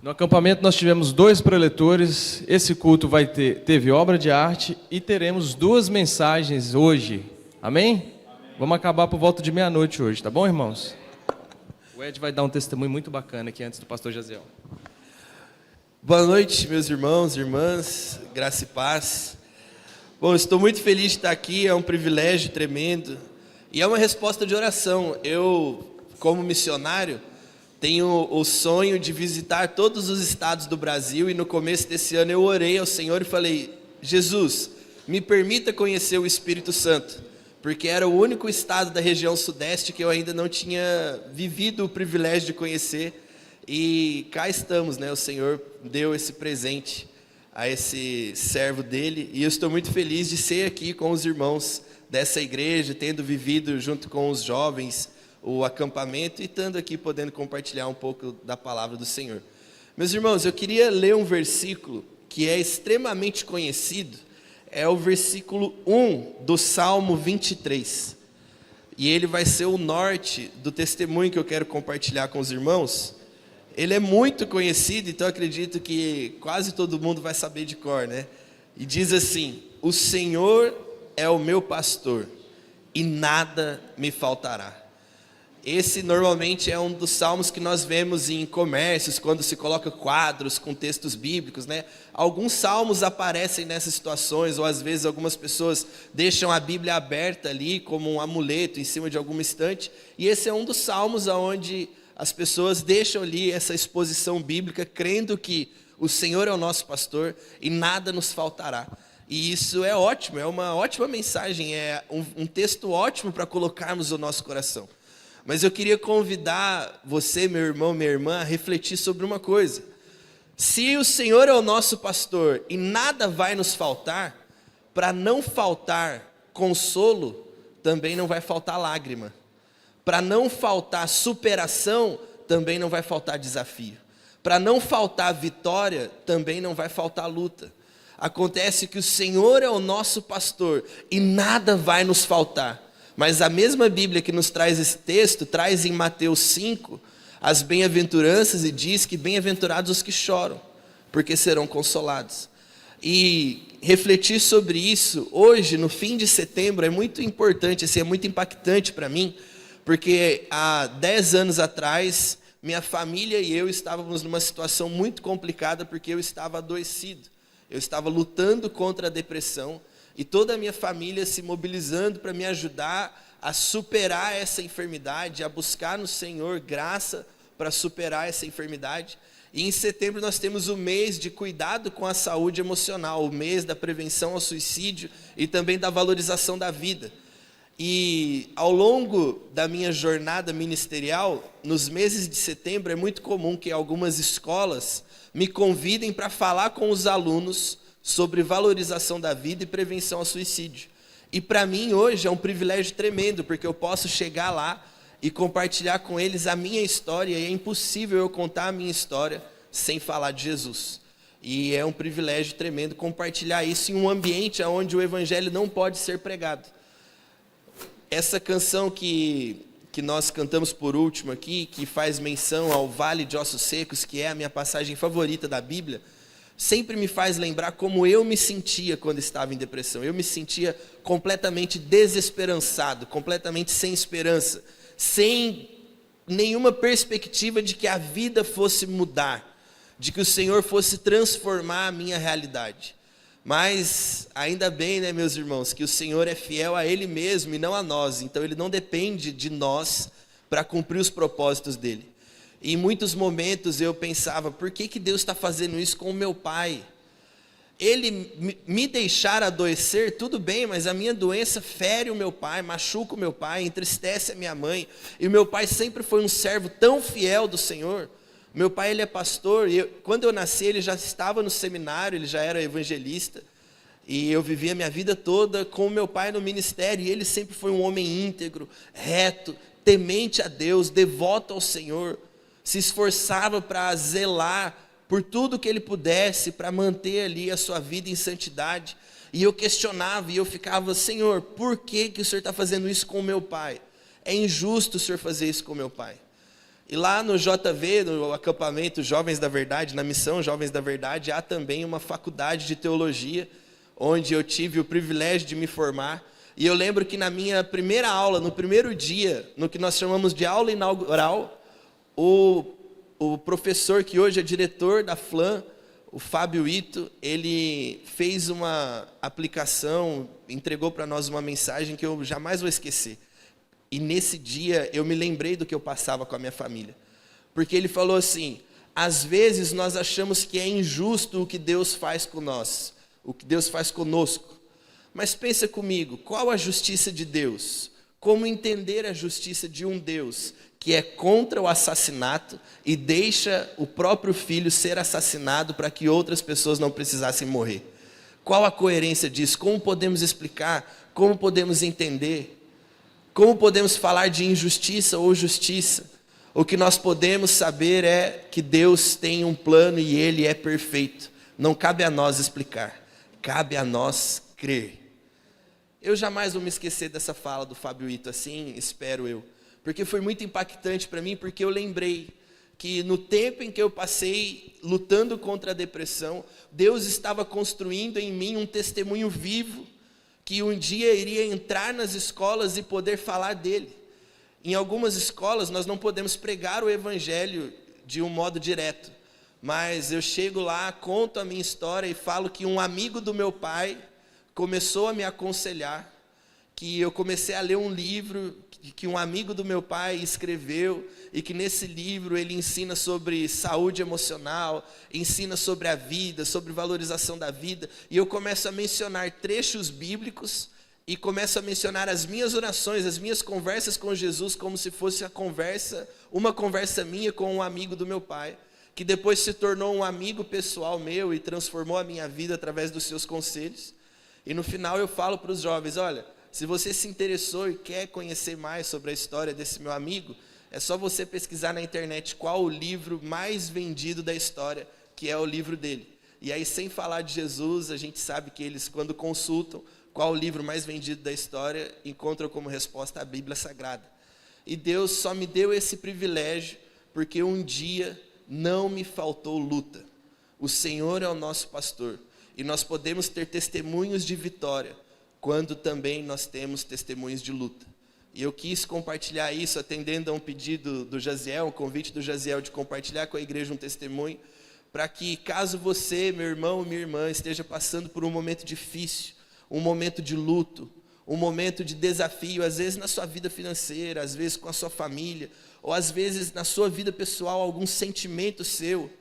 No acampamento nós tivemos 2 preletores, esse culto teve obra de arte e teremos 2 mensagens hoje, amém? Vamos acabar por volta de meia-noite hoje, tá bom, irmãos? O Ed vai dar um testemunho muito bacana aqui antes do pastor Jaziel. Boa noite, meus irmãos e irmãs, graça e paz. Bom, estou muito feliz de estar aqui, é um privilégio tremendo e é uma resposta de oração. Eu, como missionário, tenho o sonho de visitar todos os estados do Brasil e no começo desse ano eu orei ao Senhor e falei: Jesus, me permita conhecer o Espírito Santo, porque era o único estado da região sudeste que eu ainda não tinha vivido o privilégio de conhecer, e cá estamos, né? O Senhor deu esse presente a esse servo dele, e eu estou muito feliz de ser aqui com os irmãos dessa igreja, tendo vivido junto com os jovens o acampamento e estando aqui podendo compartilhar um pouco da palavra do Senhor. Meus irmãos, eu queria ler um versículo que é extremamente conhecido, é o versículo 1 do Salmo 23, e ele vai ser o norte do testemunho que eu quero compartilhar com os irmãos. Ele é muito conhecido, então acredito que quase todo mundo vai saber de cor, né? E diz assim: o Senhor é o meu pastor e nada me faltará. Esse normalmente é um dos salmos que nós vemos em comércios, quando se coloca quadros com textos bíblicos, né? Alguns salmos aparecem nessas situações, ou às vezes algumas pessoas deixam a Bíblia aberta ali como um amuleto em cima de alguma estante, e esse é um dos salmos onde as pessoas deixam ali essa exposição bíblica, crendo que o Senhor é o nosso pastor e nada nos faltará. E isso é ótimo, é uma ótima mensagem, é um texto ótimo para colocarmos no nosso coração. Mas eu queria convidar você, meu irmão, minha irmã, a refletir sobre uma coisa. Se o Senhor é o nosso pastor e nada vai nos faltar, para não faltar consolo, também não vai faltar lágrima. Para não faltar superação, também não vai faltar desafio. Para não faltar vitória, também não vai faltar luta. Acontece que o Senhor é o nosso pastor e nada vai nos faltar. Mas a mesma Bíblia que nos traz esse texto, traz em Mateus 5, as bem-aventuranças, e diz que bem-aventurados os que choram, porque serão consolados. E refletir sobre isso, hoje, no fim de setembro, é muito importante, assim, é muito impactante para mim, porque há 10 anos atrás, minha família e eu estávamos numa situação muito complicada, porque eu estava adoecido, eu estava lutando contra a depressão, e toda a minha família se mobilizando para me ajudar a superar essa enfermidade, a buscar no Senhor graça para superar essa enfermidade. E em setembro nós temos o mês de cuidado com a saúde emocional, o mês da prevenção ao suicídio e também da valorização da vida. E ao longo da minha jornada ministerial, nos meses de setembro, é muito comum que algumas escolas me convidem para falar com os alunos sobre valorização da vida e prevenção ao suicídio. E para mim hoje é um privilégio tremendo, porque eu posso chegar lá e compartilhar com eles a minha história, e é impossível eu contar a minha história sem falar de Jesus. E é um privilégio tremendo compartilhar isso em um ambiente onde o evangelho não pode ser pregado. Essa canção que nós cantamos por último aqui, que faz menção ao Vale de Ossos Secos, que é a minha passagem favorita da Bíblia, sempre me faz lembrar como eu me sentia quando estava em depressão. Eu me sentia completamente desesperançado, completamente sem esperança, sem nenhuma perspectiva de que a vida fosse mudar, de que o Senhor fosse transformar a minha realidade. Mas ainda bem, né, meus irmãos, que o Senhor é fiel a Ele mesmo e não a nós. Então Ele não depende de nós para cumprir os propósitos dEle. E em muitos momentos eu pensava: por que Deus está fazendo isso com o meu pai? Ele me deixar adoecer, tudo bem, mas a minha doença fere o meu pai, machuca o meu pai, entristece a minha mãe. E o meu pai sempre foi um servo tão fiel do Senhor. Meu pai, ele é pastor, e quando eu nasci ele já estava no seminário, ele já era evangelista. E eu vivi a minha vida toda com o meu pai no ministério, e ele sempre foi um homem íntegro, reto, temente a Deus, devoto ao Senhor. Se esforçava para zelar por tudo que ele pudesse, para manter ali a sua vida em santidade. E eu questionava, e eu ficava: Senhor, por que o Senhor está fazendo isso com o meu pai? É injusto o Senhor fazer isso com o meu pai. E lá no JV, no acampamento Jovens da Verdade, na missão Jovens da Verdade, há também uma faculdade de teologia, onde eu tive o privilégio de me formar. E eu lembro que na minha primeira aula, no primeiro dia, no que nós chamamos de aula inaugural, o professor que hoje é diretor da FLAM, o Fábio Ito, ele fez uma aplicação, entregou para nós uma mensagem que eu jamais vou esquecer. E nesse dia eu me lembrei do que eu passava com a minha família. Porque ele falou assim: às vezes nós achamos que é injusto o que Deus faz com nós, o que Deus faz conosco. Mas pensa comigo, qual a justiça de Deus? Como entender a justiça de um Deus que é contra o assassinato e deixa o próprio filho ser assassinado para que outras pessoas não precisassem morrer? Qual a coerência disso? Como podemos explicar? Como podemos entender? Como podemos falar de injustiça ou justiça? O que nós podemos saber é que Deus tem um plano e Ele é perfeito. Não cabe a nós explicar, cabe a nós crer. Eu jamais vou me esquecer dessa fala do Fábio Ito, assim espero eu. Porque foi muito impactante para mim, porque eu lembrei que no tempo em que eu passei lutando contra a depressão, Deus estava construindo em mim um testemunho vivo, que um dia iria entrar nas escolas e poder falar dele. Em algumas escolas nós não podemos pregar o evangelho de um modo direto, mas eu chego lá, conto a minha história e falo que um amigo do meu pai começou a me aconselhar, que eu comecei a ler um livro que um amigo do meu pai escreveu, e que nesse livro ele ensina sobre saúde emocional, ensina sobre a vida, sobre valorização da vida, e eu começo a mencionar trechos bíblicos, e começo a mencionar as minhas orações, as minhas conversas com Jesus, como se fosse uma conversa minha com um amigo do meu pai, que depois se tornou um amigo pessoal meu, e transformou a minha vida através dos seus conselhos. E no final eu falo para os jovens: olha, se você se interessou e quer conhecer mais sobre a história desse meu amigo, é só você pesquisar na internet qual o livro mais vendido da história, que é o livro dele. E aí, sem falar de Jesus, a gente sabe que eles, quando consultam qual o livro mais vendido da história, encontram como resposta a Bíblia Sagrada. E Deus só me deu esse privilégio porque um dia não me faltou luta. O Senhor é o nosso pastor. E nós podemos ter testemunhos de vitória, quando também nós temos testemunhos de luta. E eu quis compartilhar isso, atendendo a um pedido do Jaziel, um convite do Jaziel de compartilhar com a igreja um testemunho, para que caso você, meu irmão ou minha irmã, esteja passando por um momento difícil, um momento de luto, um momento de desafio, às vezes na sua vida financeira, às vezes com a sua família, ou às vezes na sua vida pessoal, algum sentimento seu,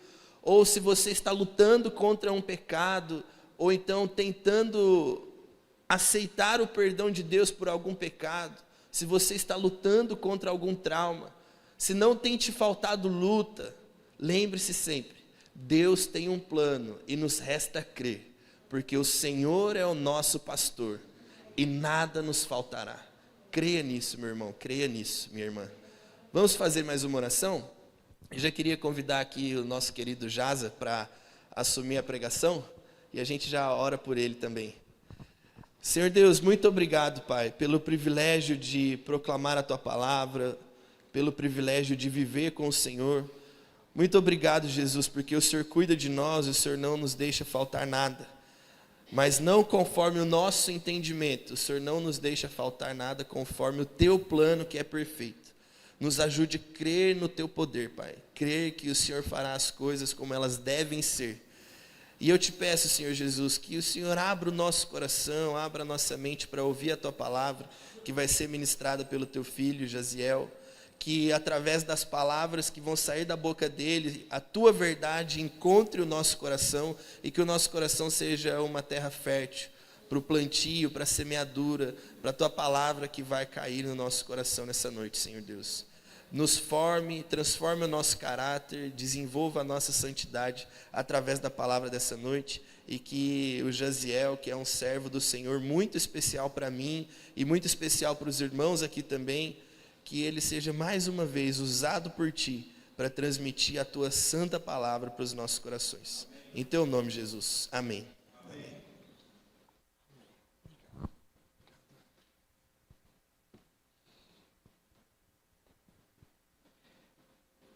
ou se você está lutando contra um pecado, ou então tentando aceitar o perdão de Deus por algum pecado, se você está lutando contra algum trauma, se não tem te faltado luta, lembre-se sempre, Deus tem um plano e nos resta crer, porque o Senhor é o nosso pastor e nada nos faltará. Creia nisso, meu irmão, creia nisso, minha irmã. Vamos fazer mais uma oração? Eu já queria convidar aqui o nosso querido Jaza para assumir a pregação, e a gente já ora por ele também. Senhor Deus, muito obrigado, Pai, pelo privilégio de proclamar a Tua palavra, pelo privilégio de viver com o Senhor. Muito obrigado, Jesus, porque o Senhor cuida de nós, o Senhor não nos deixa faltar nada. Mas não conforme o nosso entendimento, o Senhor não nos deixa faltar nada conforme o Teu plano que é perfeito. Nos ajude a crer no Teu poder, Pai. Crer que o Senhor fará as coisas como elas devem ser. E eu te peço, Senhor Jesus, que o Senhor abra o nosso coração, abra a nossa mente para ouvir a Tua palavra, que vai ser ministrada pelo Teu Filho, Jaziel. Que através das palavras que vão sair da boca dele, a Tua verdade encontre o nosso coração e que o nosso coração seja uma terra fértil para o plantio, para a semeadura, para a Tua palavra que vai cair no nosso coração nessa noite, Senhor Deus. Nos forme, transforme o nosso caráter, desenvolva a nossa santidade através da palavra dessa noite, e que o Jaziel, que é um servo do Senhor muito especial para mim e muito especial para os irmãos aqui também, que ele seja mais uma vez usado por Ti para transmitir a Tua santa palavra para os nossos corações. Em Teu nome, Jesus. Amém.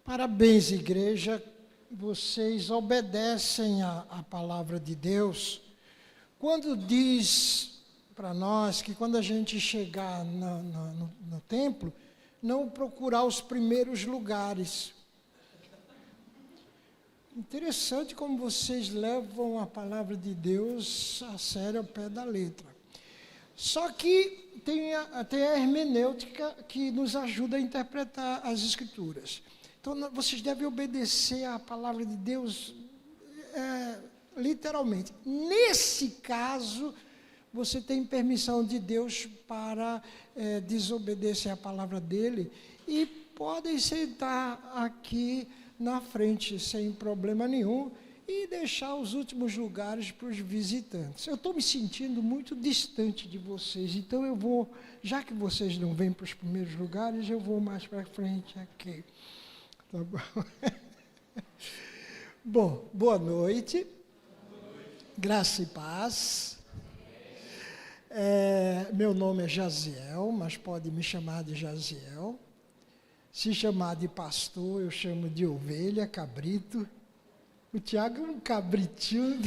Parabéns, igreja, vocês obedecem a palavra de Deus. Quando diz para nós que quando a gente chegar no templo, não procurar os primeiros lugares. Interessante como vocês levam a palavra de Deus a sério, ao pé da letra. Só que tem a hermenêutica que nos ajuda a interpretar as Escrituras. Então, vocês devem obedecer à palavra de Deus literalmente. Nesse caso, você tem permissão de Deus para desobedecer à palavra dele e podem sentar aqui na frente sem problema nenhum e deixar os últimos lugares para os visitantes. Eu estou me sentindo muito distante de vocês, então eu vou, já que vocês não vêm para os primeiros lugares, eu vou mais para frente aqui. Tá bom? Bom, boa noite. Graça e paz. Meu nome é Jaziel, mas pode me chamar de Jaziel. Se chamar de pastor, eu chamo de ovelha, cabrito. O Tiago é um cabritinho.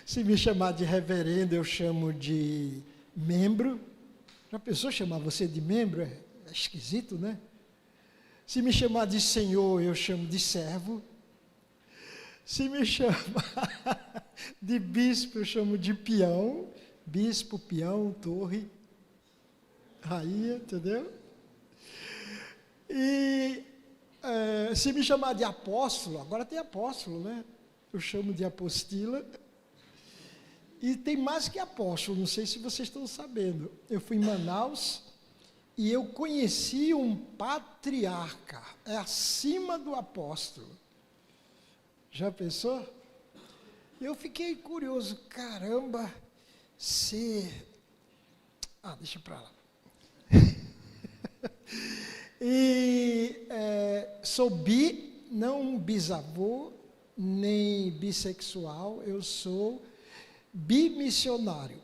Se me chamar de reverendo, eu chamo de membro. Já pensou chamar você de membro? É esquisito, né? Se me chamar de senhor, eu chamo de servo. Se me chamar de bispo, eu chamo de peão. Bispo, peão, torre, rainha, entendeu? E se me chamar de apóstolo, agora tem apóstolo, né? Eu chamo de apostila. E tem mais que apóstolo, não sei se vocês estão sabendo. Eu fui em Manaus e eu conheci um patriarca, é acima do apóstolo. Já pensou? Eu fiquei curioso, caramba, deixa pra lá. E sou não um bisavô, nem bissexual, eu sou bimissionário,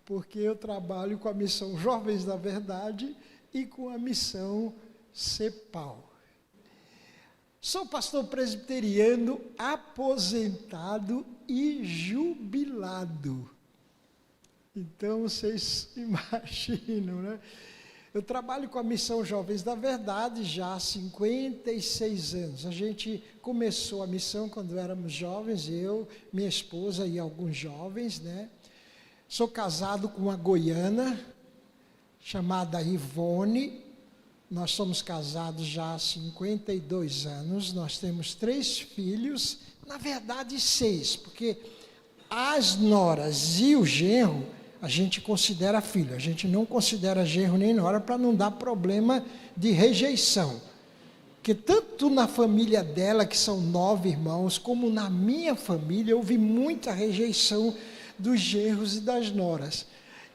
porque eu trabalho com a missão Jovens da Verdade e com a missão CEPAL. Sou pastor presbiteriano, aposentado e jubilado. Então, vocês imaginam, né? Eu trabalho com a missão Jovens da Verdade já há 56 anos. A gente começou a missão quando éramos jovens, eu, minha esposa e alguns jovens, né? Sou casado com uma goiana chamada Ivone. Nós somos casados já há 52 anos. Nós temos 3 filhos, na verdade 6, porque as noras e o genro a gente considera filho, a gente não considera genro nem nora para não dar problema de rejeição. Porque tanto na família dela, que são 9 irmãos, como na minha família, houve muita rejeição dos genros e das noras.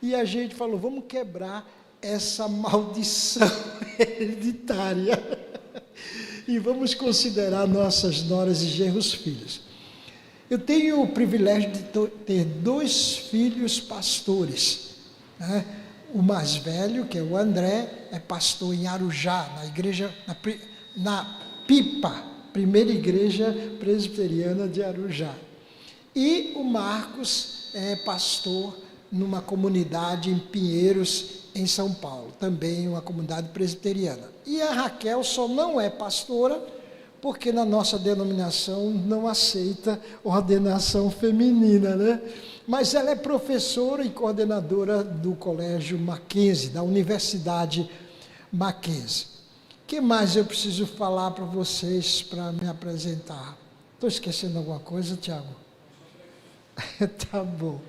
E a gente falou, vamos quebrar essa maldição hereditária e vamos considerar nossas noras e genros filhos. Eu tenho o privilégio de ter 2 filhos pastores, né? O mais velho, que é o André, é pastor em Arujá, na igreja, na PIPA, Primeira Igreja Presbiteriana de Arujá. E o Marcos é pastor numa comunidade em Pinheiros, em São Paulo, também uma comunidade presbiteriana. E a Raquel só não é pastora, porque na nossa denominação não aceita ordenação feminina, né? Mas ela é professora e coordenadora do Colégio Mackenzie, da Universidade Mackenzie. O que mais eu preciso falar para vocês para me apresentar? Estou esquecendo alguma coisa, Tiago? Tá bom.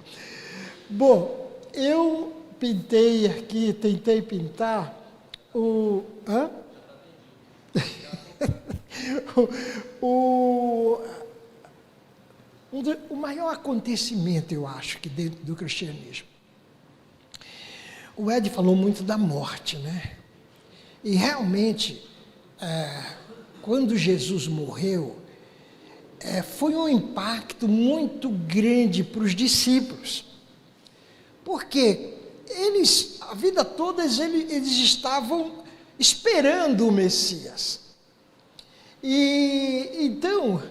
Bom, eu pintei aqui, tentei pintar o maior acontecimento, eu acho, que dentro do cristianismo. O Ed falou muito da morte, né? E realmente, quando Jesus morreu, foi um impacto muito grande para os discípulos. Porque eles a vida toda eles estavam esperando o Messias. E então,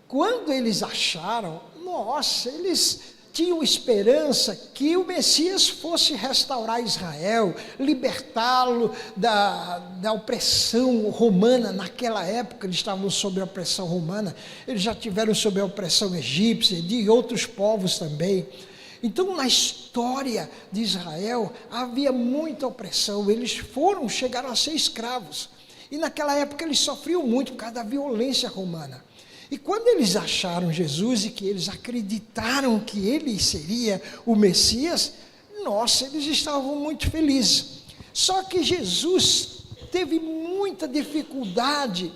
quando eles acharam, nossa, eles tinham esperança que o Messias fosse restaurar Israel, libertá-lo da opressão romana. Naquela época eles estavam sob a opressão romana, eles já tiveram sob a opressão egípcia, de outros povos também. Então, na história de Israel, havia muita opressão, chegaram a ser escravos. E naquela época eles sofriam muito por causa da violência romana. E quando eles acharam Jesus e que eles acreditaram que ele seria o Messias, nossa, eles estavam muito felizes. Só que Jesus teve muita dificuldade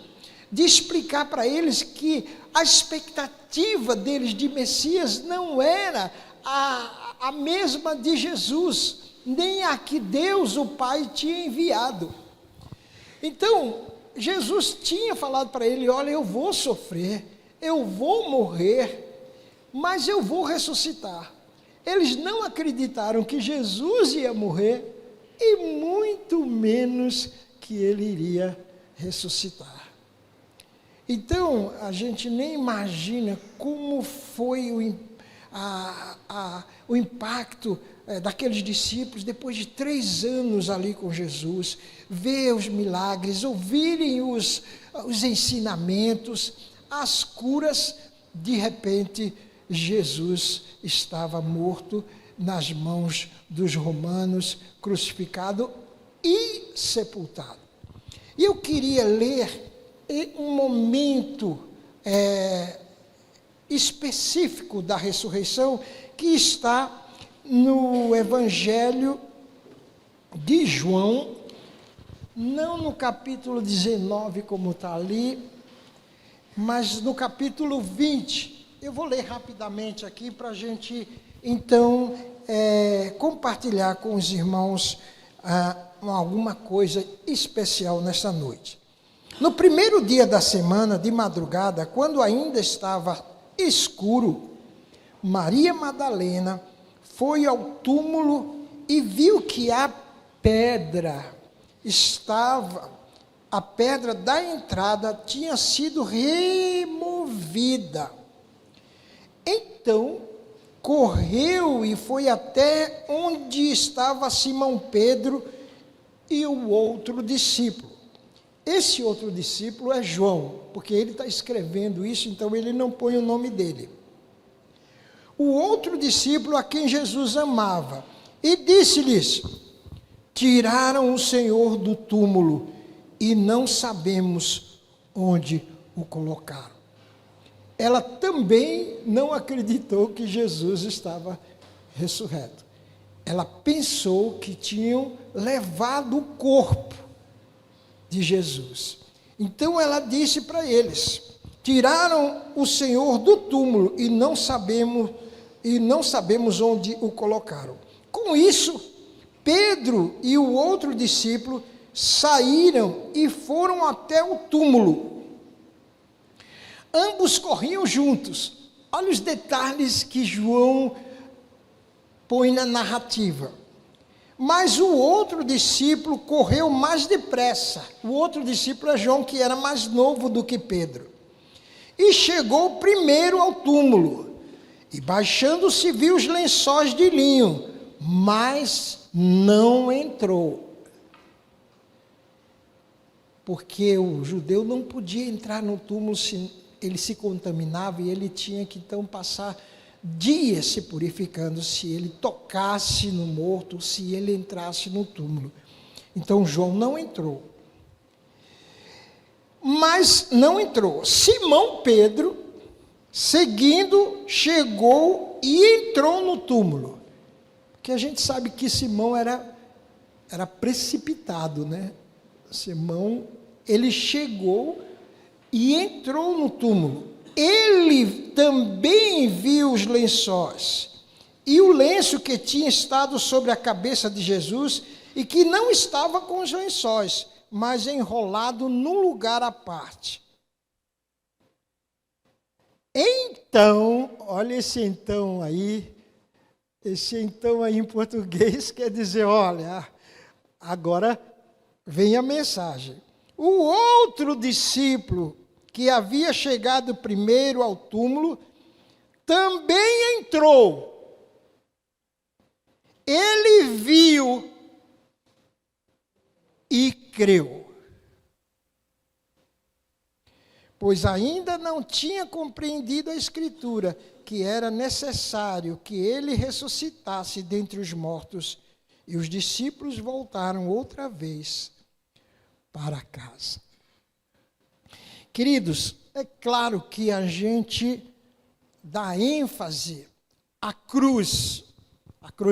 de explicar para eles que a expectativa deles de Messias não era a mesma de Jesus, nem a que Deus, o Pai, tinha enviado. Então, Jesus tinha falado para ele: olha, eu vou sofrer, eu vou morrer, mas eu vou ressuscitar. Eles não acreditaram que Jesus ia morrer e muito menos que ele iria ressuscitar. Então, a gente nem imagina como foi o impacto daqueles discípulos, depois de 3 anos ali com Jesus, ver os milagres, ouvirem os ensinamentos, as curas. De repente, Jesus estava morto nas mãos dos romanos, crucificado e sepultado. E eu queria ler um momento específico da ressurreição, que está no Evangelho de João, não no capítulo 19 como está ali, mas no capítulo 20. Eu vou ler rapidamente aqui para a gente então compartilhar com os irmãos alguma coisa especial nesta noite. No primeiro dia da semana, de madrugada, quando ainda estava escuro, Maria Madalena foi ao túmulo e viu que a pedra da entrada tinha sido removida. Então, correu e foi até onde estava Simão Pedro e o outro discípulo. Esse outro discípulo é João, porque ele está escrevendo isso, então ele não põe o nome dele. O outro discípulo a quem Jesus amava, e disse-lhes: tiraram o Senhor do túmulo e não sabemos onde o colocaram. Ela também não acreditou que Jesus estava ressurreto. Ela pensou que tinham levado o corpo de Jesus. Então ela disse para eles: tiraram o Senhor do túmulo e não sabemos onde o colocaram. Com isso, Pedro e o outro discípulo saíram e foram até o túmulo. Ambos corriam juntos. Olha os detalhes que João põe na narrativa. Mas o outro discípulo correu mais depressa. O outro discípulo é João, que era mais novo do que Pedro. E chegou primeiro ao túmulo. E baixando-se viu os lençóis de linho, mas não entrou. Porque o judeu não podia entrar no túmulo se ele se contaminava, e ele tinha que então passar dias se purificando se ele tocasse no morto, se ele entrasse no túmulo. Então João não entrou. Mas não entrou. Simão Pedro, seguindo, chegou e entrou no túmulo. Porque a gente sabe que Simão era precipitado, né? Simão, ele chegou e entrou no túmulo. Ele também viu os lençóis e o lenço que tinha estado sobre a cabeça de Jesus e que não estava com os lençóis, mas enrolado num lugar à parte. Então, olha esse então aí, Esse então aí em português quer dizer, olha, agora vem a mensagem. O outro discípulo que havia chegado primeiro ao túmulo também entrou. Ele viu e creu, pois ainda não tinha compreendido a Escritura, que era necessário que ele ressuscitasse dentre os mortos. E os discípulos voltaram outra vez para casa. Queridos, é claro que a gente dá ênfase à cruz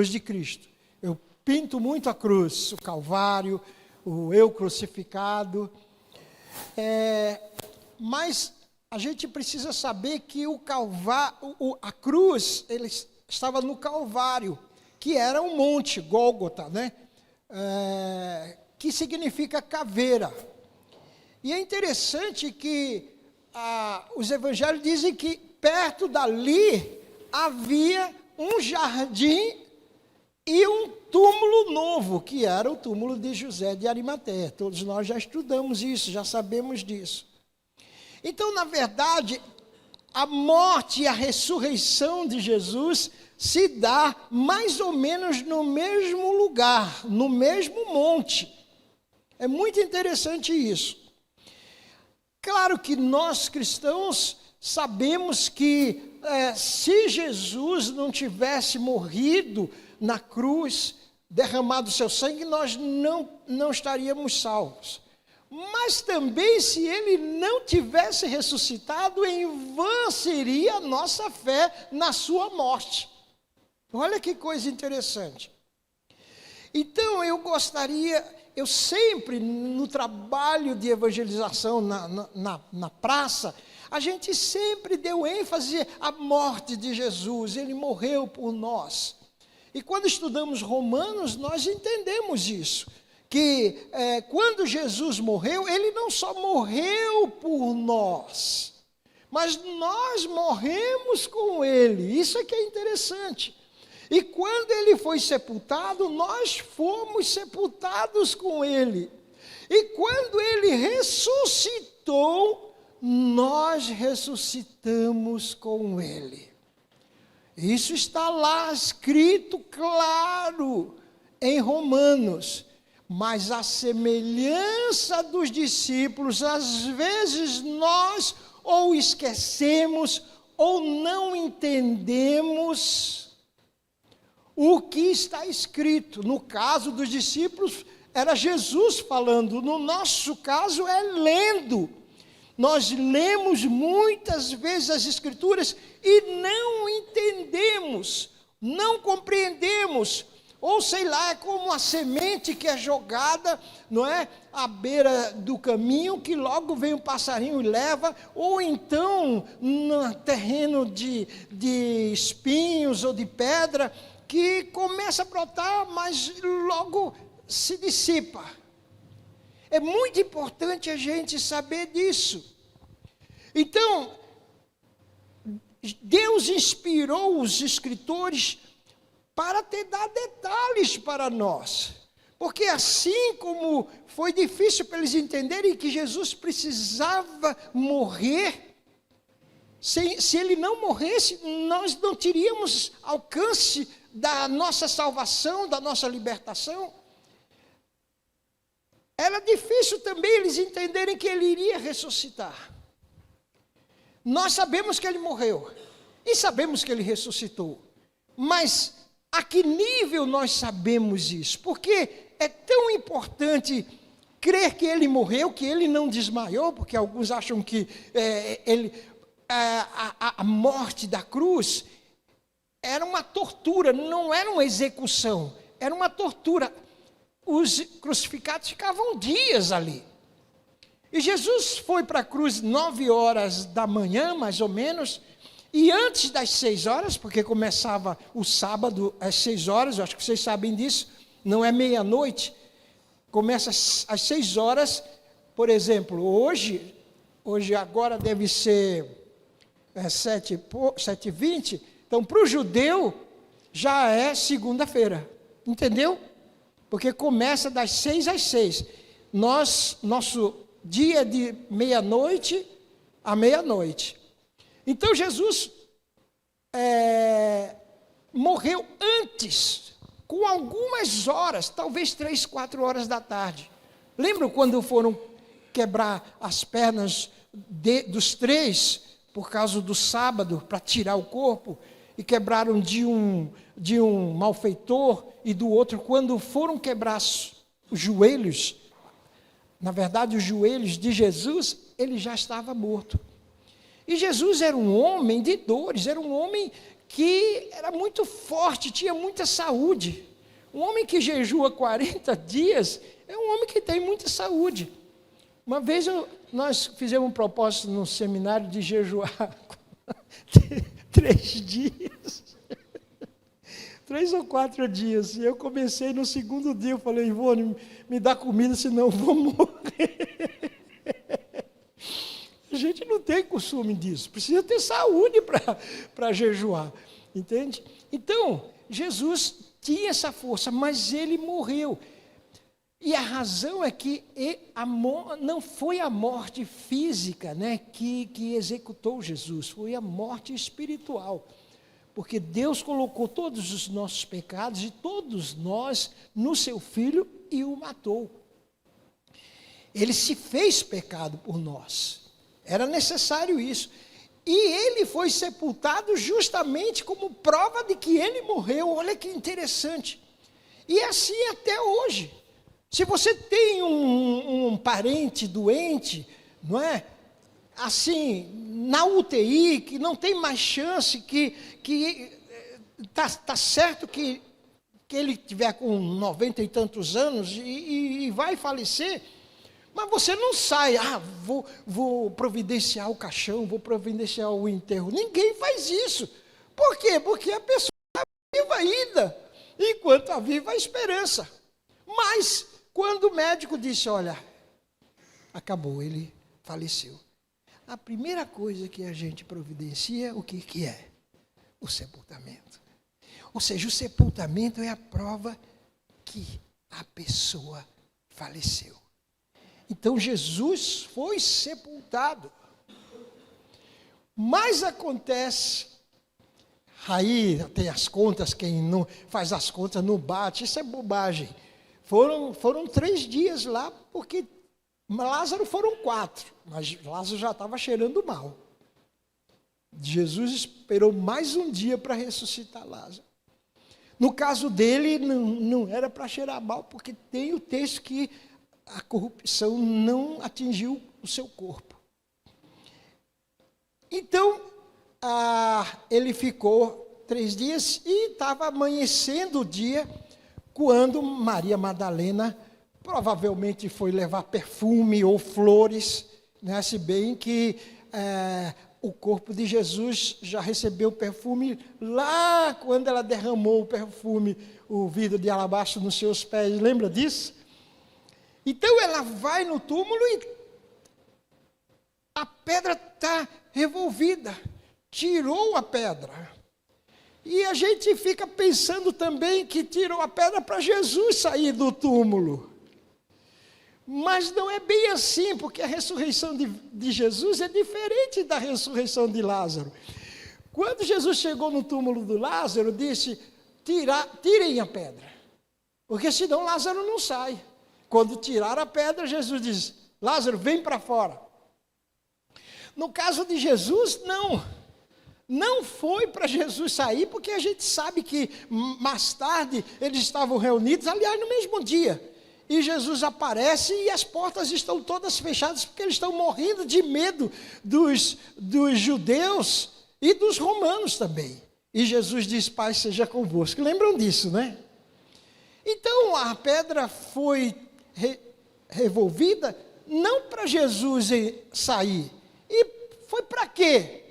de Cristo. Eu pinto muito a cruz, o Calvário, o eu crucificado, mas a gente precisa saber que a cruz, ele estava no Calvário, que era um monte, Gólgota, né? Que significa caveira. E é interessante que os evangelhos dizem que perto dali havia um jardim e um túmulo novo, que era o túmulo de José de Arimateia. Todos nós já estudamos isso, já sabemos disso. Então, na verdade, a morte e a ressurreição de Jesus se dá mais ou menos no mesmo lugar, no mesmo monte. É muito interessante isso. Claro que nós cristãos sabemos que se Jesus não tivesse morrido na cruz, derramado seu sangue, nós não estaríamos salvos. Mas também, se ele não tivesse ressuscitado, em vão seria a nossa fé na sua morte. Olha que coisa interessante. Então, eu sempre, no trabalho de evangelização na praça, a gente sempre deu ênfase à morte de Jesus. Ele morreu por nós. E quando estudamos Romanos, nós entendemos isso. Que quando Jesus morreu, ele não só morreu por nós, mas nós morremos com ele. Isso é que é interessante. E quando ele foi sepultado, nós fomos sepultados com ele. E quando ele ressuscitou, nós ressuscitamos com ele. Isso está lá escrito claro em Romanos. Mas a semelhança dos discípulos, às vezes nós ou esquecemos ou não entendemos o que está escrito. No caso dos discípulos, era Jesus falando. No nosso caso, é lendo. Nós lemos muitas vezes as Escrituras e não entendemos, não compreendemos. Ou sei lá, é como a semente que é jogada, não é, à beira do caminho, que logo vem um passarinho e leva, ou então no terreno de espinhos ou de pedra, que começa a brotar, mas logo se dissipa. É muito importante a gente saber disso. Então, Deus inspirou os escritores para te dar detalhes para nós. Porque assim como foi difícil para eles entenderem que Jesus precisava morrer, se ele não morresse, nós não teríamos alcance da nossa salvação, da nossa libertação. Era difícil também eles entenderem que ele iria ressuscitar. Nós sabemos que ele morreu e sabemos que ele ressuscitou, mas a que nível nós sabemos isso? Porque é tão importante crer que ele morreu, que ele não desmaiou, porque alguns acham que a morte da cruz era uma tortura, não era uma execução, era uma tortura. Os crucificados ficavam dias ali. E Jesus foi para a cruz 9 horas da manhã, mais ou menos, e antes das 6 horas, porque começava o sábado às 6 horas, eu acho que vocês sabem disso, não é meia-noite, começa às 6 horas, por exemplo, hoje agora deve ser 7h20, então para o judeu já é segunda-feira, entendeu? Porque começa das 6 às 6. Nosso dia de meia-noite à meia-noite. Então Jesus morreu antes, com algumas horas, talvez 3, 4 horas da tarde. Lembram quando foram quebrar as pernas dos 3, por causa do sábado, para tirar o corpo, e quebraram de um malfeitor e do outro, quando foram quebrar os joelhos, na verdade os joelhos de Jesus, ele já estava morto. E Jesus era um homem de dores, era um homem que era muito forte, tinha muita saúde. Um homem que jejua 40 dias é um homem que tem muita saúde. Uma vez nós fizemos um propósito no seminário de jejuar 3 dias. 3 ou 4 dias. E eu comecei no segundo dia, eu falei, Ivone, me dá comida, senão eu vou morrer. A gente não tem costume disso, precisa ter saúde para jejuar, entende? Então, Jesus tinha essa força, mas ele morreu. E a razão é que não foi a morte física, né, que executou Jesus, foi a morte espiritual. Porque Deus colocou todos os nossos pecados e todos nós no seu Filho e o matou. Ele se fez pecado por nós. Era necessário isso. E ele foi sepultado justamente como prova de que ele morreu. Olha que interessante. E é assim até hoje. Se você tem um parente doente, não é? Assim, na UTI, que não tem mais chance, que tá certo que ele tiver com 90 e tantos anos e vai falecer, mas você não sai, vou providenciar o caixão, vou providenciar o enterro. Ninguém faz isso. Por quê? Porque a pessoa está viva ainda, enquanto há viva a esperança. Mas, quando o médico disse, olha, acabou, ele faleceu. A primeira coisa que a gente providencia, o que é? O sepultamento. Ou seja, o sepultamento é a prova que a pessoa faleceu. Então, Jesus foi sepultado. Mas acontece, aí tem as contas, quem não faz as contas não bate, isso é bobagem. Foram 3 dias lá, porque Lázaro foram 4, mas Lázaro já estava cheirando mal. Jesus esperou mais um dia para ressuscitar Lázaro. No caso dele, não era para cheirar mal, porque tem o texto que a corrupção não atingiu o seu corpo. Então, ele ficou 3 dias e estava amanhecendo o dia, quando Maria Madalena provavelmente foi levar perfume ou flores, né? Se bem que o corpo de Jesus já recebeu perfume lá quando ela derramou o perfume, o vidro de alabastro nos seus pés, lembra disso? Então ela vai no túmulo e a pedra está revolvida, tirou a pedra. E a gente fica pensando também que tirou a pedra para Jesus sair do túmulo. Mas não é bem assim, porque a ressurreição de Jesus é diferente da ressurreição de Lázaro. Quando Jesus chegou no túmulo do Lázaro, disse, tirem a pedra, porque senão Lázaro não sai. Quando tiraram a pedra, Jesus diz, Lázaro, vem para fora. No caso de Jesus, não foi para Jesus sair, porque a gente sabe que mais tarde eles estavam reunidos, aliás, no mesmo dia. E Jesus aparece e as portas estão todas fechadas, porque eles estão morrendo de medo dos judeus e dos romanos também. E Jesus diz, Pai, seja convosco. Lembram disso, né? Então, a pedra foi revolvida, não para Jesus sair. E foi para quê?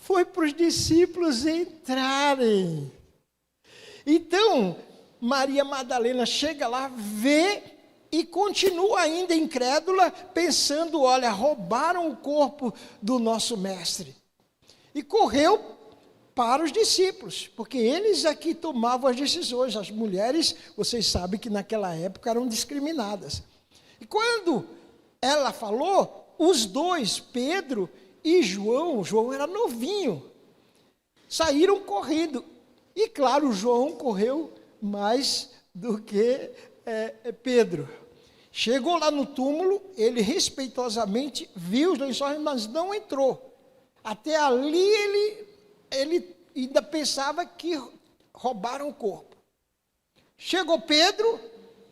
Foi para os discípulos entrarem. Então, Maria Madalena chega lá, vê e continua ainda incrédula, pensando, olha, roubaram o corpo do nosso mestre. E correu para os discípulos, porque eles aqui tomavam as decisões. As mulheres, vocês sabem que naquela época eram discriminadas. E quando ela falou, os dois, Pedro e João era novinho, saíram correndo. E claro, João correu mais do que Pedro. Chegou lá no túmulo, ele respeitosamente viu os lençóis, mas não entrou. Até ali ele ainda pensava que roubaram o corpo. Chegou Pedro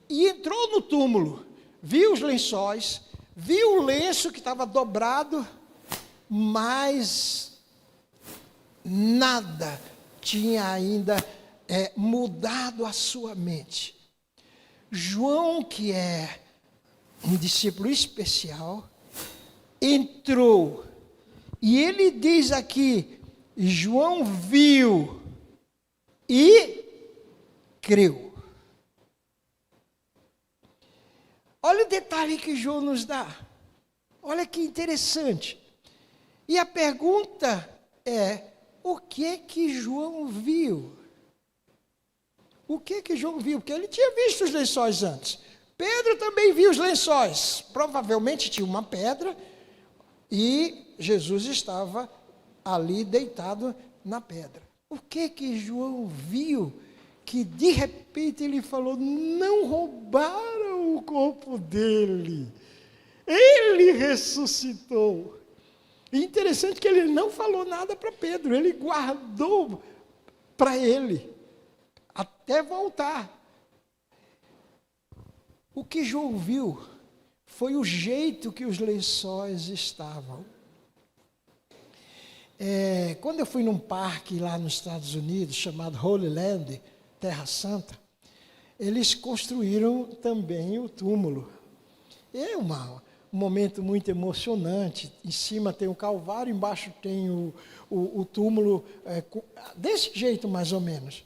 e entrou no túmulo, viu os lençóis, viu o lenço que estava dobrado, mas nada tinha ainda mudado a sua mente. João, que é um discípulo especial, entrou, e ele diz aqui, João viu e creu. Olha o detalhe que João nos dá. Olha que interessante. E a pergunta é, o que João viu? O que João viu? Porque ele tinha visto os lençóis antes. Pedro também viu os lençóis. Provavelmente tinha uma pedra e Jesus estava ali deitado na pedra. O que João viu que de repente ele falou, não roubaram o corpo dele. Ele ressuscitou. E interessante que ele não falou nada para Pedro, ele guardou para ele, até voltar. O que João viu foi o jeito que os lençóis estavam. Quando eu fui num parque lá nos Estados Unidos, chamado Holy Land, Terra Santa, eles construíram também o túmulo. É um momento muito emocionante. Em cima tem o Calvário, embaixo tem o túmulo, desse jeito mais ou menos.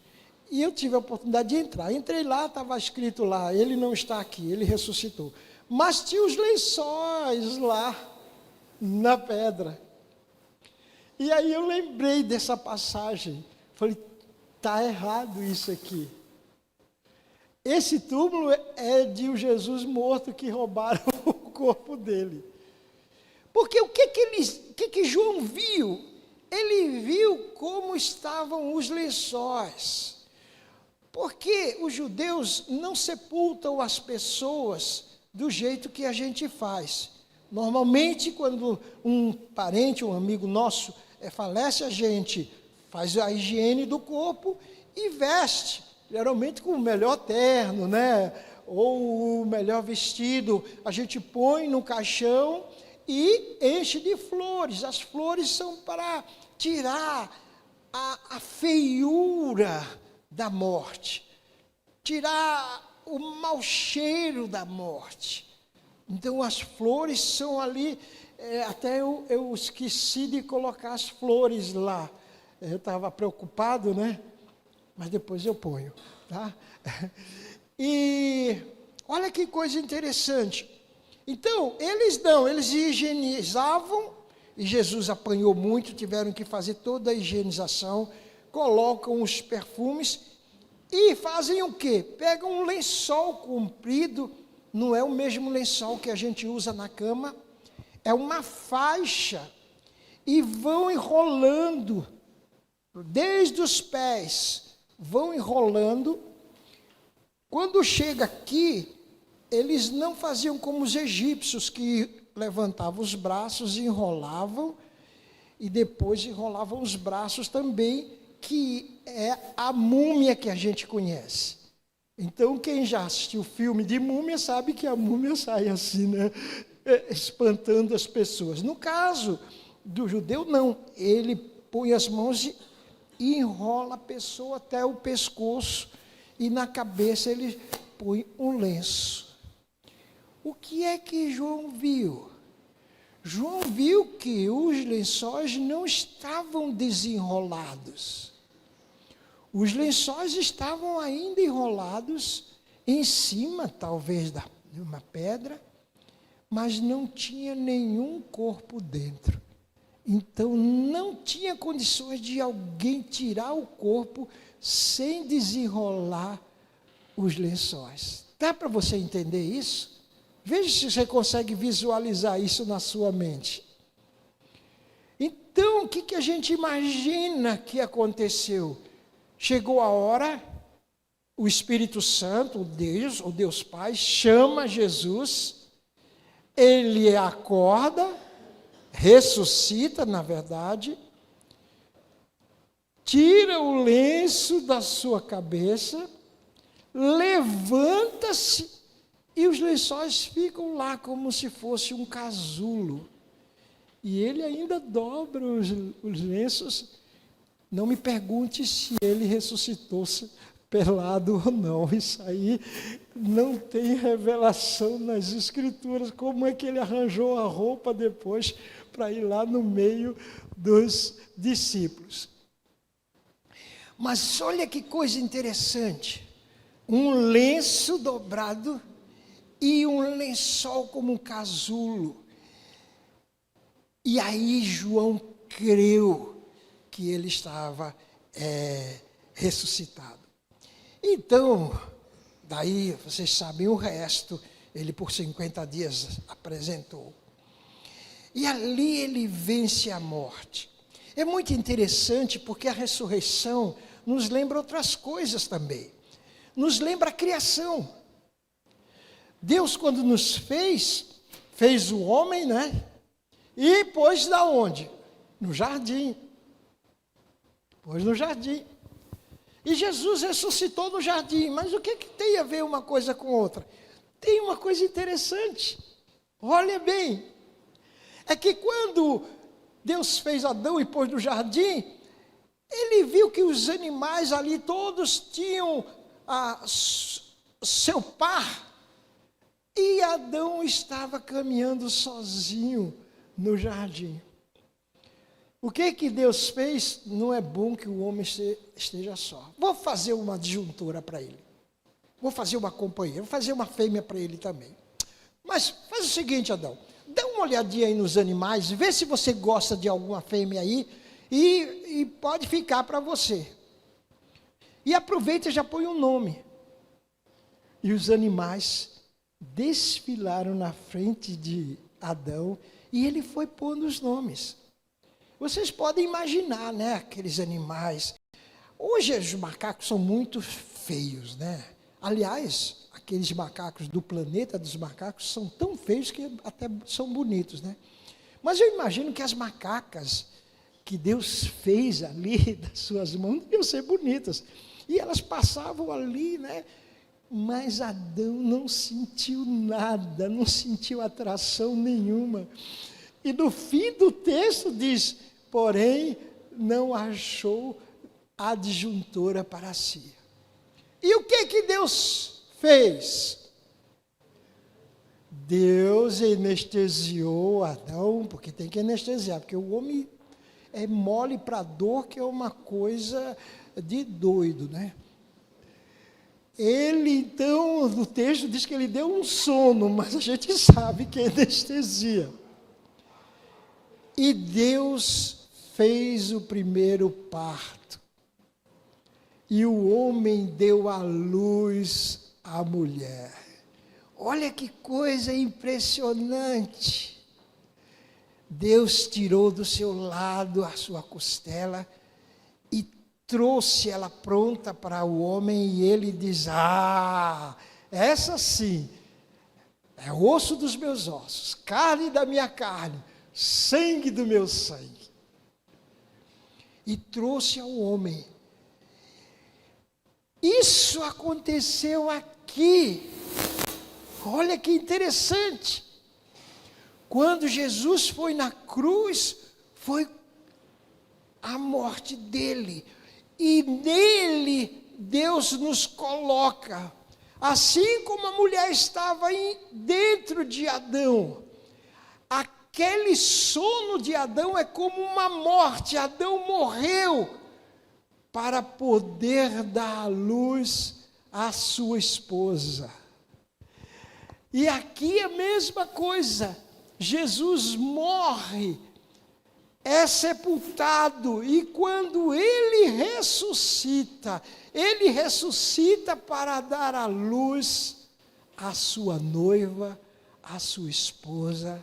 E eu tive a oportunidade de entrar. Entrei lá, estava escrito lá, ele não está aqui, ele ressuscitou. Mas tinha os lençóis lá, na pedra. E aí eu lembrei dessa passagem. Falei, está errado isso aqui. Esse túmulo é de um Jesus morto que roubaram o corpo dele. Porque o que João viu? Ele viu como estavam os lençóis. Porque os judeus não sepultam as pessoas do jeito que a gente faz. Normalmente, quando um parente, um amigo nosso falece, a gente faz a higiene do corpo e veste. Geralmente com o melhor terno, né? Ou o melhor vestido. A gente põe no caixão e enche de flores. As flores são para tirar a feiura da morte, tirar o mau cheiro da morte. Então as flores são ali, até eu esqueci de colocar as flores lá. Eu estava preocupado, né? Mas depois eu ponho, tá? E olha que coisa interessante. Então, eles higienizavam, e Jesus apanhou muito, tiveram que fazer toda a higienização, colocam os perfumes e fazem o quê? Pegam um lençol comprido, não é o mesmo lençol que a gente usa na cama, é uma faixa, e vão enrolando, desde os pés, vão enrolando. Quando chega aqui, eles não faziam como os egípcios, que levantavam os braços e enrolavam, e depois enrolavam os braços também, que é a múmia que a gente conhece. Então, quem já assistiu filme de múmia sabe que a múmia sai assim, né? Espantando as pessoas. No caso do judeu, não. Ele põe as mãos e enrola a pessoa até o pescoço, e na cabeça ele põe um lenço. O que é que João viu? João viu que os lençóis não estavam desenrolados. Os lençóis estavam ainda enrolados em cima, talvez, de uma pedra, mas não tinha nenhum corpo dentro. Então não tinha condições de alguém tirar o corpo sem desenrolar os lençóis. Dá para você entender isso? Veja se você consegue visualizar isso na sua mente. Então, o que a gente imagina que aconteceu? Chegou a hora, o Espírito Santo, o Deus Pai, chama Jesus, ele acorda, ressuscita, na verdade, tira o lenço da sua cabeça, levanta-se e os lençóis ficam lá como se fosse um casulo. E ele ainda dobra os lenços. Não me pergunte se ele ressuscitou-se pelado ou não. Isso aí não tem revelação nas Escrituras. Como é que ele arranjou a roupa depois para ir lá no meio dos discípulos? Mas olha que coisa interessante. Um lenço dobrado e um lençol como um casulo. E aí João creu que ele estava ressuscitado. Então, daí vocês sabem o resto, ele por 50 dias apresentou. E ali ele vence a morte. É muito interessante porque a ressurreição nos lembra outras coisas também. Nos lembra a criação. Deus, quando nos fez o homem, né? E pôs da onde? No jardim. Pôs no jardim. E Jesus ressuscitou no jardim. Mas o que tem a ver uma coisa com outra? Tem uma coisa interessante. Olha bem. É que quando Deus fez Adão e pôs no jardim, ele viu que os animais ali todos tinham seu par. E Adão estava caminhando sozinho no jardim. O que Deus fez? Não é bom que o homem esteja só. Vou fazer uma adjuntora para ele. Vou fazer uma companheira. Vou fazer uma fêmea para ele também. Mas faz o seguinte, Adão. Dá uma olhadinha aí nos animais. Vê se você gosta de alguma fêmea aí. E pode ficar para você. E aproveita e já põe um nome. E os animais desfilaram na frente de Adão. E ele foi pondo os nomes. Vocês podem imaginar, né, aqueles animais. Hoje os macacos são muito feios, né? Aliás, aqueles macacos do planeta dos macacos são tão feios que até são bonitos, né? Mas eu imagino que as macacas que Deus fez ali das suas mãos deviam ser bonitas. E elas passavam ali, né? Mas Adão não sentiu nada, não sentiu atração nenhuma. E no fim do texto diz, porém, não achou adjuntora para si. E o que Deus fez? Deus anestesiou Adão, porque tem que anestesiar, porque o homem é mole para dor, que é uma coisa de doido, né? Ele, então, no texto diz que ele deu um sono, mas a gente sabe que é anestesia. E Deus fez o primeiro parto. E o homem deu à luz à mulher. Olha que coisa impressionante. Deus tirou do seu lado a sua costela e trouxe ela pronta para o homem, e ele diz, essa sim, é osso dos meus ossos, carne da minha carne, sangue do meu sangue. E trouxe ao homem. Isso aconteceu aqui. Olha que interessante. Quando Jesus foi na cruz, foi a morte dele. E nele Deus nos coloca. Assim como a mulher estava dentro de Adão. Aquele sono de Adão é como uma morte. Adão morreu para poder dar à luz à sua esposa. E aqui é a mesma coisa. Jesus morre é sepultado, e quando ele ressuscita para dar à luz a sua noiva, a sua esposa,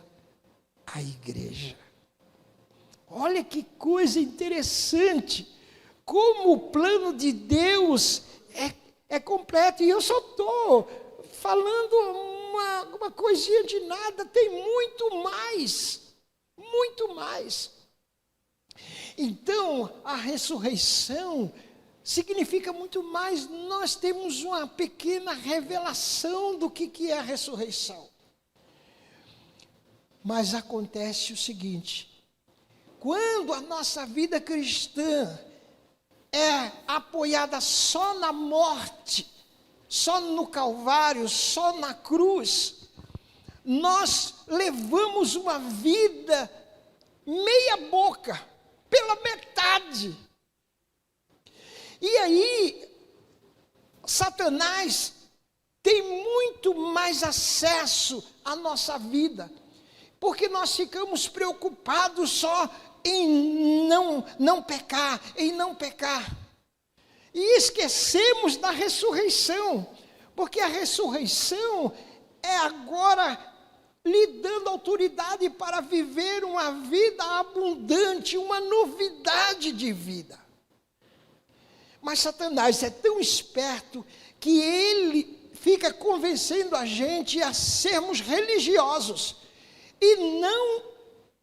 a igreja. Olha que coisa interessante, como o plano de Deus é completo, e eu só estou falando uma coisinha de nada, tem muito mais. Então, a ressurreição significa muito mais. Nós temos uma pequena revelação do que é a ressurreição. Mas acontece o seguinte: quando a nossa vida cristã é apoiada só na morte, só no Calvário, só na cruz, nós levamos uma vida meia boca, pela metade. E aí, Satanás tem muito mais acesso à nossa vida, porque nós ficamos preocupados só em não pecar, e esquecemos da ressurreição, porque a ressurreição é agora lhe dando autoridade para viver uma vida abundante, uma novidade de vida. Mas Satanás é tão esperto que ele fica convencendo a gente a sermos religiosos e não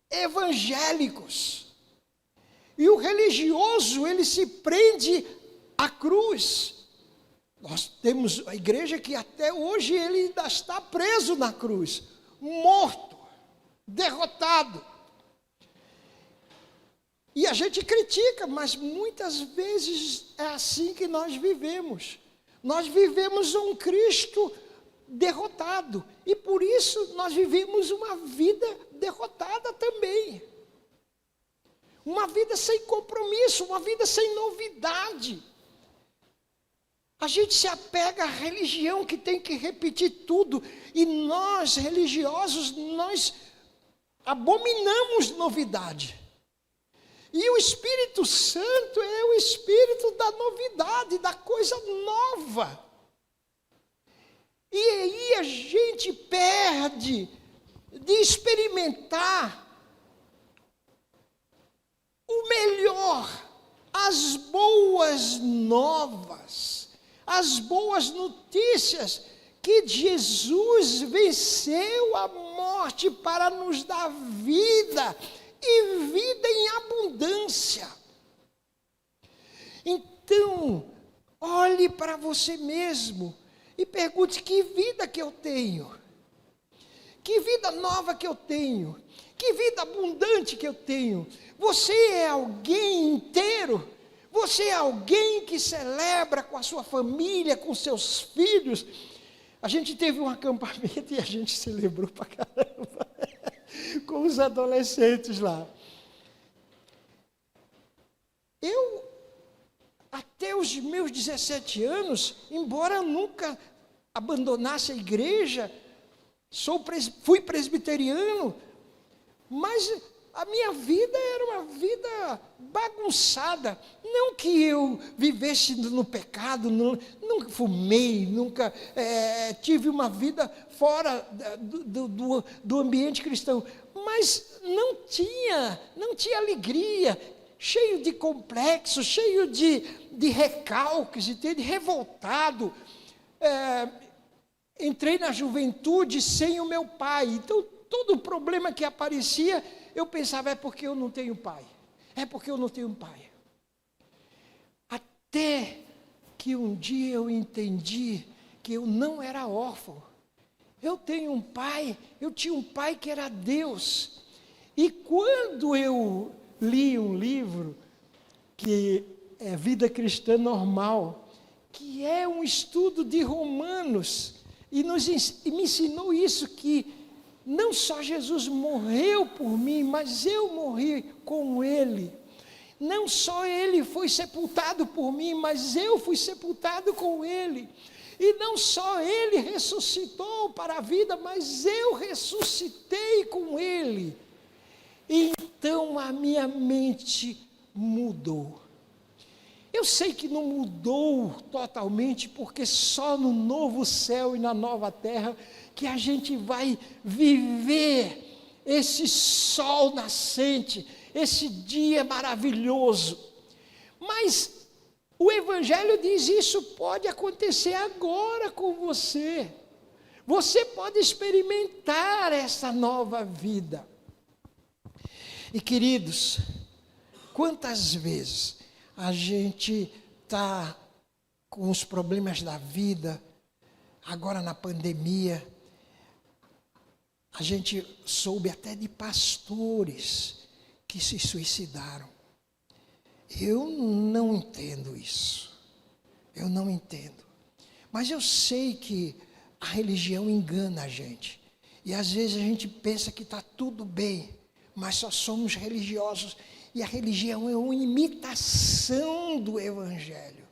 evangélicos. E o religioso, ele se prende à cruz. Nós temos a igreja que até hoje ele ainda está preso na cruz, morto, derrotado. E a gente critica, mas muitas vezes é assim que nós vivemos. Nós vivemos um Cristo derrotado, e por isso nós vivemos uma vida derrotada também. Uma vida sem compromisso, uma vida sem novidade. A gente se apega à religião que tem que repetir tudo, e nós, religiosos, nós abominamos novidade. E o Espírito Santo é o Espírito da novidade, da coisa nova. E aí a gente perde de experimentar o melhor, as boas novas, as boas notícias, que Jesus venceu a morte para nos dar vida, e vida em abundância. Então, olhe para você mesmo e pergunte: que vida que eu tenho? Que vida nova que eu tenho? Que vida abundante que eu tenho? Você é alguém inteiro? Você é alguém que celebra com a sua família, com seus filhos? A gente teve um acampamento e a gente celebrou pra caramba com os adolescentes lá. Eu, até os meus 17 anos, embora eu nunca abandonasse a igreja, fui presbiteriano, mas a minha vida era uma vida bagunçada. Não que eu vivesse no pecado, nunca fumei, nunca tive uma vida fora do ambiente cristão, mas não tinha alegria, cheio de complexos, cheio de recalques, entende? Revoltado. Entrei na juventude sem o meu pai, então todo o problema que aparecia, eu pensava: é porque eu não tenho pai, é porque eu não tenho pai. Até que um dia eu entendi que eu não era órfão. Eu tinha um pai que era Deus. E quando eu li um livro, que é Vida Cristã Normal, que é um estudo de Romanos, e me ensinou isso, que não só Jesus morreu por mim, mas eu morri com ele. Não só ele foi sepultado por mim, mas eu fui sepultado com ele. E não só ele ressuscitou para a vida, mas eu ressuscitei com ele. Então a minha mente mudou. Eu sei que não mudou totalmente, porque só no novo céu e na nova terra que a gente vai viver esse sol nascente, esse dia maravilhoso. Mas o Evangelho diz: isso pode acontecer agora com você. Você pode experimentar essa nova vida. E queridos, quantas vezes a gente está com os problemas da vida, agora na pandemia, a gente soube até de pastores que se suicidaram. Eu não entendo isso. Eu não entendo. Mas eu sei que a religião engana a gente. E às vezes a gente pensa que está tudo bem, mas só somos religiosos. E a religião é uma imitação do Evangelho.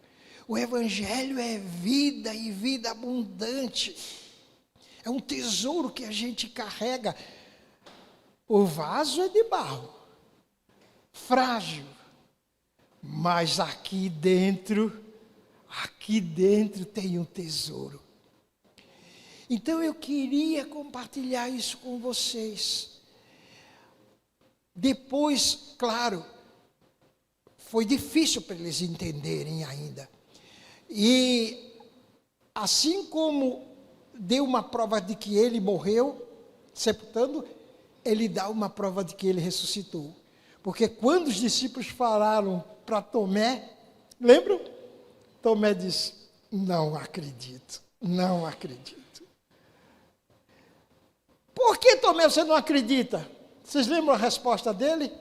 O Evangelho é vida e vida abundante. É um tesouro que a gente carrega. O vaso é de barro, frágil. Mas aqui dentro tem um tesouro. Então eu queria compartilhar isso com vocês. Depois, claro, foi difícil para eles entenderem ainda. E assim como deu uma prova de que ele morreu, sepultando, ele dá uma prova de que ele ressuscitou. Porque quando os discípulos falaram para Tomé, lembram? Tomé disse: não acredito, não acredito. Por que, Tomé, você não acredita? Vocês lembram a resposta dele?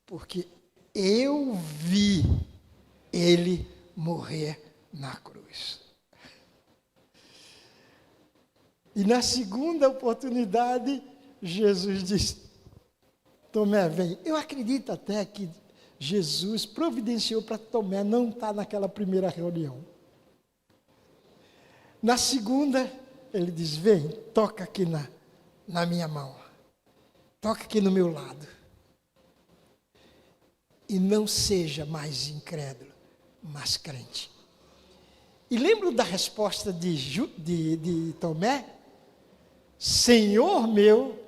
Porque eu vi ele morrer na cruz. E na segunda oportunidade, Jesus disse: Tomé, vem. Eu acredito até que Jesus providenciou para Tomé não estar naquela primeira reunião. Na segunda, ele diz: vem, toca aqui na minha mão. Toca aqui no meu lado. E não seja mais incrédulo, mas crente. E lembro da resposta de Tomé? Senhor meu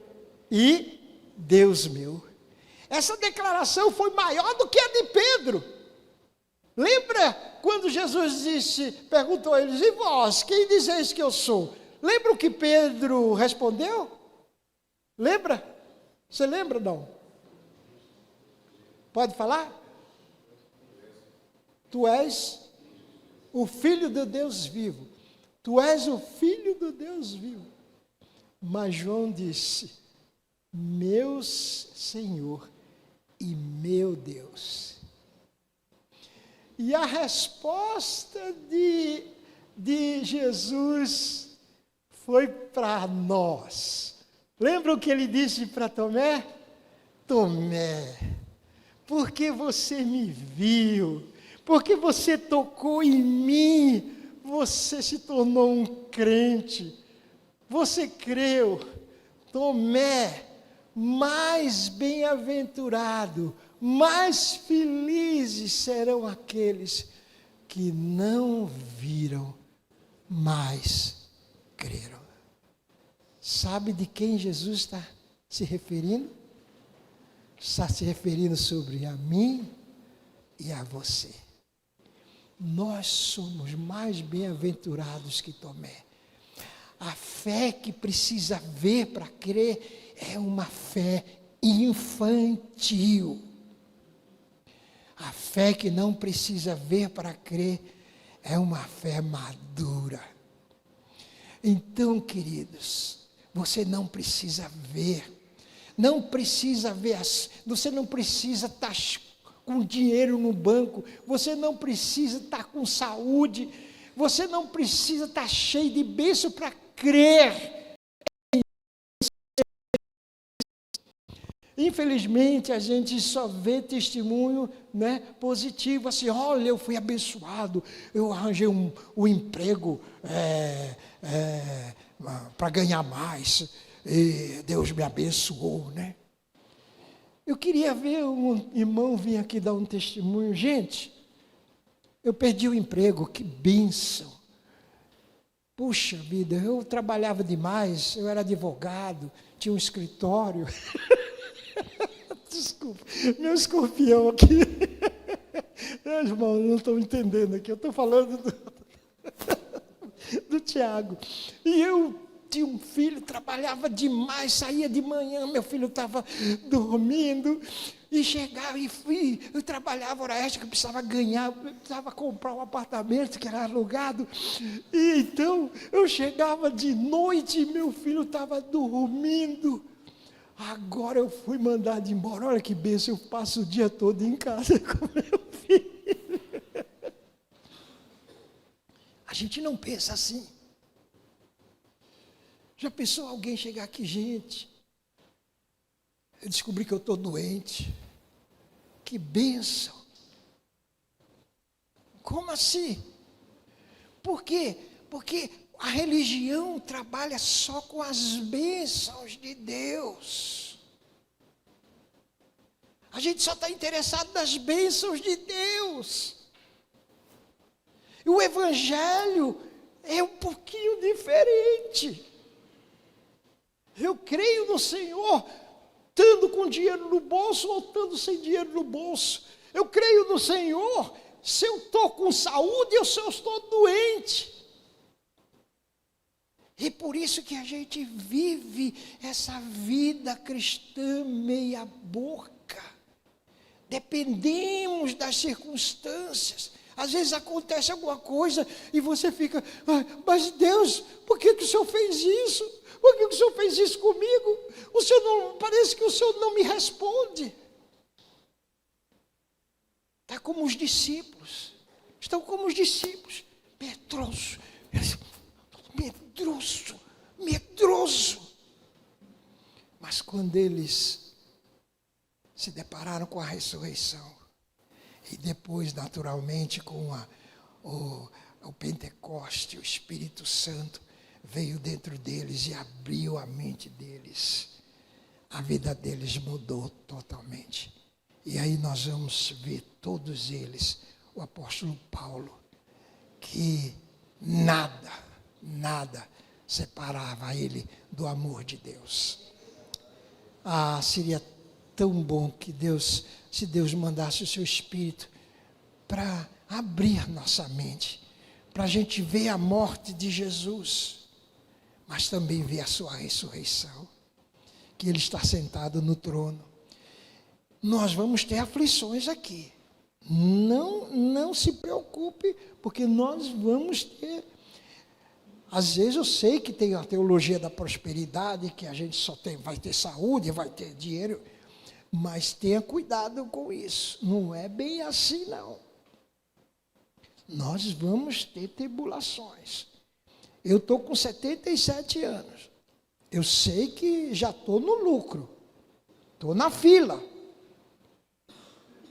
e Deus meu. Essa declaração foi maior do que a de Pedro. Lembra quando Jesus perguntou a eles: e vós, quem dizeis que eu sou? Lembra o que Pedro respondeu? Lembra? Você lembra ou não? Pode falar? Tu és o Filho do Deus vivo. Tu és o Filho do Deus vivo. Mas João disse: meu Senhor e meu Deus. E a resposta de Jesus foi para nós. Lembra o que ele disse para Tomé? Tomé, porque você me viu, porque você tocou em mim, você se tornou um crente, você creu. Tomé, mais bem-aventurado, mais felizes serão aqueles que não viram, mas creram. Sabe de quem Jesus está se referindo? Está se referindo sobre a mim e a você. Nós somos mais bem-aventurados que Tomé. A fé que precisa ver para crer é uma fé infantil. A fé que não precisa ver para crer é uma fé madura. Então, queridos, você não precisa ver. Não precisa ver, você não precisa estar com dinheiro no banco, você não precisa estar com saúde, você não precisa estar cheio de bênção para crer. Infelizmente, a gente só vê testemunho, positivo, assim: olha, eu fui abençoado, eu arranjei um emprego para ganhar mais, e Deus me abençoou, Eu queria ver um irmão vir aqui dar um testemunho. Gente, eu perdi o emprego, que bênção. Puxa vida, eu trabalhava demais, eu era advogado, tinha um escritório. Desculpa, meu escorpião aqui. Irmão, não estão entendendo aqui, eu estou falando do Tiago. E eu tinha um filho, trabalhava demais, saía de manhã, meu filho estava dormindo, e chegava eu trabalhava hora extra, que eu precisava ganhar, eu precisava comprar um apartamento que era alugado, e então eu chegava de noite e meu filho estava dormindo. Agora eu fui mandado embora, olha que bênção, eu passo o dia todo em casa com meu filho. A gente não pensa assim. Já pensou alguém chegar aqui, gente, eu descobri que eu estou doente. Que bênção. Como assim? Por quê? Porque a religião trabalha só com as bênçãos de Deus. A gente só está interessado nas bênçãos de Deus. E o Evangelho é um pouquinho diferente. Eu creio no Senhor, estando com dinheiro no bolso ou estando sem dinheiro no bolso. Eu creio no Senhor, se eu estou com saúde ou se eu estou doente. E por isso que a gente vive essa vida cristã meia boca. Dependemos das circunstâncias. Às vezes acontece alguma coisa e você fica, mas Deus, por que o Senhor fez isso? Por que o Senhor fez isso comigo? O Senhor não, parece que o Senhor não me responde. Está como os discípulos. Estão como os discípulos. Medroso. Mas quando eles se depararam com a ressurreição, e depois, naturalmente, com o Pentecoste, o Espírito Santo veio dentro deles e abriu a mente deles. A vida deles mudou totalmente. E aí nós vamos ver todos eles, o apóstolo Paulo, que nada separava ele do amor de Deus. Seria tão bom que se Deus mandasse o seu Espírito para abrir nossa mente, para a gente ver a morte de Jesus, mas também ver a sua ressurreição, que Ele está sentado no trono. Nós vamos ter aflições aqui. Não se preocupe, porque nós vamos ter. Às vezes eu sei que tem a teologia da prosperidade, que a gente vai ter saúde, vai ter dinheiro, mas tenha cuidado com isso. Não é bem assim, não. Nós vamos ter tribulações. Eu estou com 77 anos. Eu sei que já estou no lucro. Estou na fila.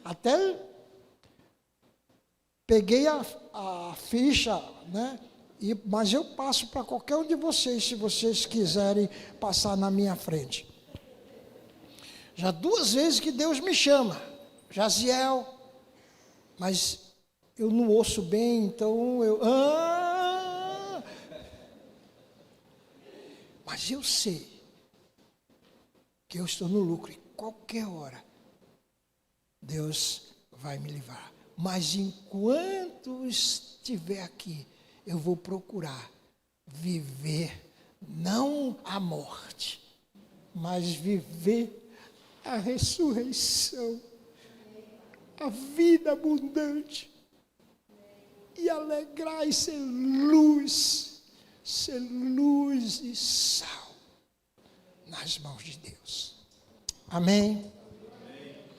Até peguei a ficha, né? Mas eu passo para qualquer um de vocês, se vocês quiserem passar na minha frente. Já 2 vezes que Deus me chama. Jaziel. Mas eu não ouço bem, então eu... Mas eu sei que eu estou no lucro e qualquer hora Deus vai me livrar. Mas enquanto estiver aqui, eu vou procurar viver não a morte, mas viver a ressurreição, a vida abundante e alegrar e ser luz e sal nas mãos de Deus. Amém?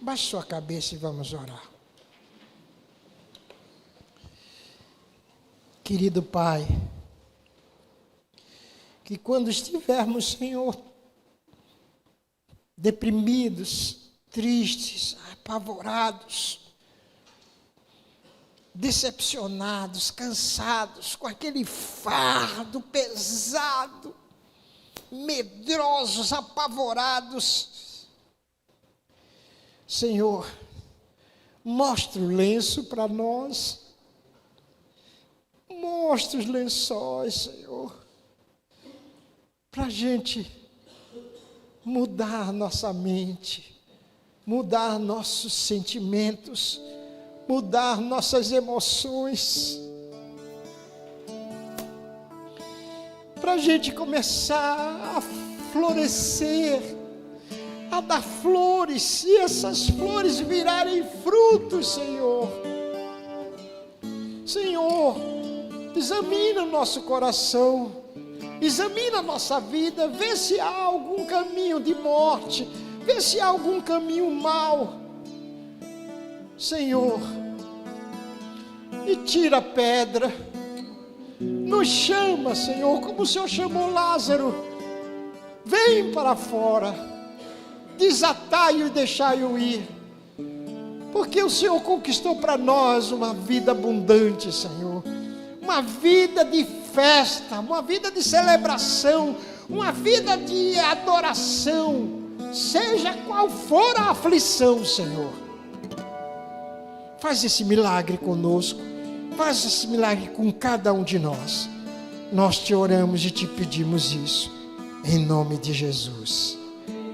Baixe sua cabeça e vamos orar. Querido Pai, que quando estivermos, Senhor, deprimidos, tristes, apavorados, decepcionados, cansados, com aquele fardo pesado, medrosos, apavorados, Senhor, mostra o lenço para nós. Mostra os lençóis, Senhor, para a gente mudar nossa mente, mudar nossos sentimentos, mudar nossas emoções, para a gente começar a florescer, a dar flores, e essas flores virarem frutos, Senhor. Senhor, examina o nosso coração, examina a nossa vida, vê se há algum caminho de morte, vê se há algum caminho mau, Senhor, e tira a pedra, nos chama, Senhor, como o Senhor chamou Lázaro, vem para fora, desatai-o e deixai-o ir, porque o Senhor conquistou para nós uma vida abundante, Senhor, uma vida de festa, uma vida de celebração, uma vida de adoração, seja qual for a aflição, Senhor. Faz esse milagre conosco, faz esse milagre com cada um de nós. Nós te oramos e te pedimos isso, em nome de Jesus.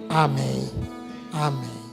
Amém. Amém.